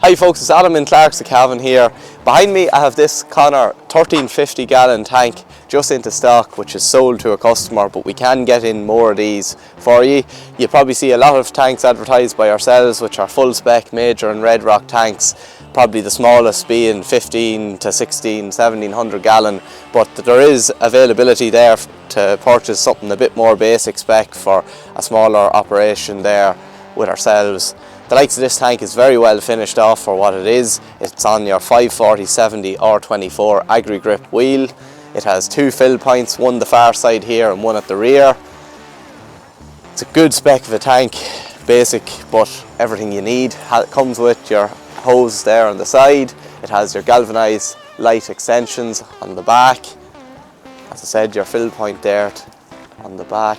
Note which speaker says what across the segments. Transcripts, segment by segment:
Speaker 1: Hi folks, it's Adam in Clark's of Cavan here. Behind me I have this Conor 1350 gallon tank just into stock, which is sold to a customer, but we can get in more of these for you. You probably see a lot of tanks advertised by ourselves which are full spec major and red rock tanks, probably the smallest being 15 to 16, 1700 gallon, but there is availability there to purchase something a bit more basic spec for a smaller operation there with ourselves. The likes of this tank is very well finished off for what it is. It's on your 540/70 R24 agri-grip wheel. It has two fill points, one the far side here and one at the rear. It's a good spec of a tank, basic but everything you need. It comes with your hose there on the side. It has your galvanised light extensions on the back. As I said, your fill point there on the back.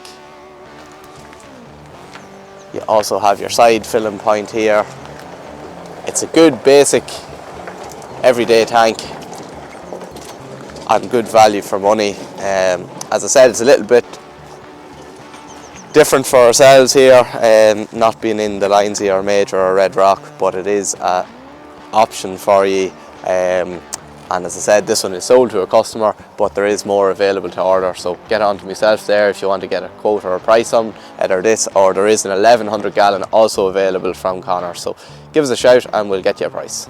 Speaker 1: You also have your side filling point here. It's a good basic everyday tank and good value for money. As I said, it's a little bit different for ourselves here, not being in the lines here major or red rock, but it is an option for you. And as I said, this one is sold to a customer, but there is more available to order, so get on to myself there if you want to get a quote or a price on either this, or there is an 1100 gallon also available from Conor, so give us a shout and we'll get you a price.